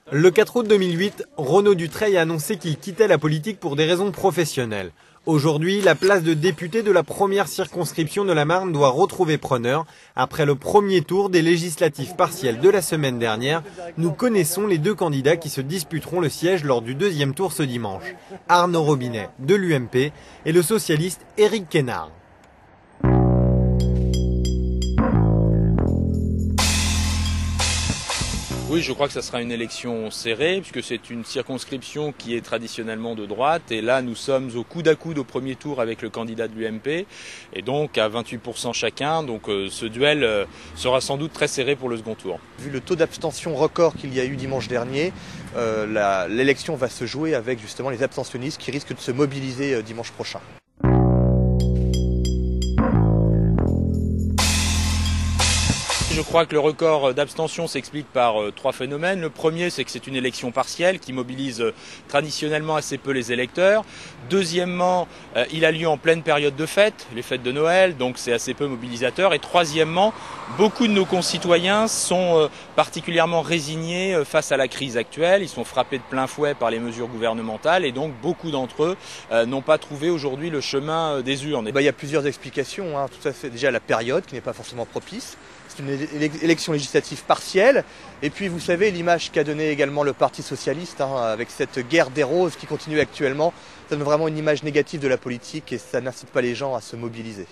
Le 4 août 2008, Renaud Dutreil a annoncé qu'il quittait la politique pour des raisons professionnelles. Aujourd'hui, la place de député de la première circonscription de la Marne doit retrouver preneur. Après le premier tour des législatives partielles de la semaine dernière, nous connaissons les deux candidats qui se disputeront le siège lors du deuxième tour ce dimanche. Arnaud Robinet de l'UMP et le socialiste Éric Quénard. Oui, je crois que ça sera une élection serrée, puisque c'est une circonscription qui est traditionnellement de droite. Et là, nous sommes au coude à coude au premier tour avec le candidat de l'UMP, et donc à 28% chacun. Donc ce duel sera sans doute très serré pour le second tour. Vu le taux d'abstention record qu'il y a eu dimanche dernier, l'élection va se jouer avec justement les abstentionnistes qui risquent de se mobiliser dimanche prochain. Je crois que le record d'abstention s'explique par trois phénomènes. Le premier, c'est que c'est une élection partielle qui mobilise traditionnellement assez peu les électeurs. Deuxièmement, il a lieu en pleine période de fêtes, les fêtes de Noël, donc c'est assez peu mobilisateur. Et troisièmement, beaucoup de nos concitoyens sont particulièrement résignés face à la crise actuelle. Ils sont frappés de plein fouet par les mesures gouvernementales et donc beaucoup d'entre eux n'ont pas trouvé aujourd'hui le chemin des urnes. Il y a plusieurs explications. Tout à fait. Déjà la période qui n'est pas forcément propice. C'est une élection législative partielle. Et puis vous savez l'image qu'a donnée également le Parti socialiste avec cette guerre des roses qui continue actuellement. Ça donne vraiment une image négative de la politique et ça n'incite pas les gens à se mobiliser.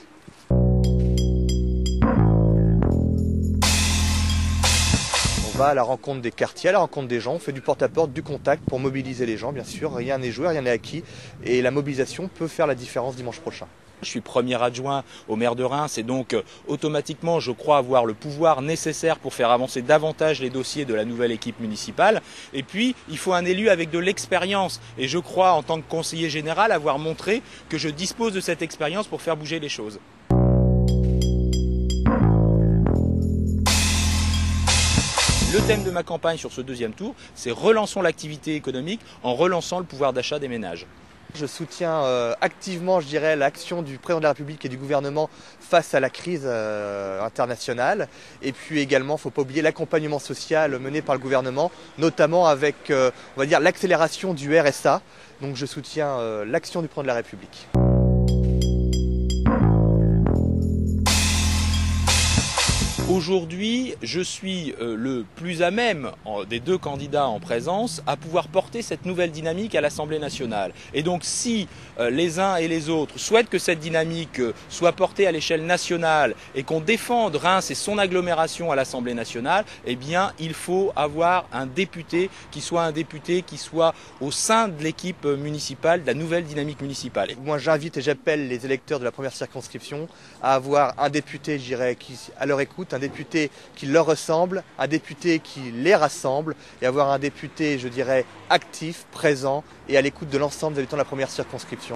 On va à la rencontre des quartiers, à la rencontre des gens, on fait du porte-à-porte, du contact pour mobiliser les gens bien sûr. Rien n'est joué, rien n'est acquis et la mobilisation peut faire la différence dimanche prochain. Je suis premier adjoint au maire de Reims et donc automatiquement je crois avoir le pouvoir nécessaire pour faire avancer davantage les dossiers de la nouvelle équipe municipale. Et puis il faut un élu avec de l'expérience et je crois en tant que conseiller général avoir montré que je dispose de cette expérience pour faire bouger les choses. Le thème de ma campagne sur ce deuxième tour, c'est relançons l'activité économique en relançant le pouvoir d'achat des ménages. Je soutiens activement, je dirais, l'action du président de la République et du gouvernement face à la crise internationale. Et puis également, il ne faut pas oublier l'accompagnement social mené par le gouvernement, notamment avec, on va dire, l'accélération du RSA. Donc je soutiens l'action du président de la République. Aujourd'hui, je suis le plus à même des deux candidats en présence à pouvoir porter cette nouvelle dynamique à l'Assemblée nationale. Et donc si les uns et les autres souhaitent que cette dynamique soit portée à l'échelle nationale et qu'on défende Reims et son agglomération à l'Assemblée nationale, eh bien il faut avoir un député qui soit au sein de l'équipe municipale, de la nouvelle dynamique municipale. Moi j'invite et j'appelle les électeurs de la première circonscription à avoir un député, je dirais, qui à leur écoute, un député qui leur ressemble, un député qui les rassemble et avoir un député, je dirais, actif, présent et à l'écoute de l'ensemble des habitants de la première circonscription.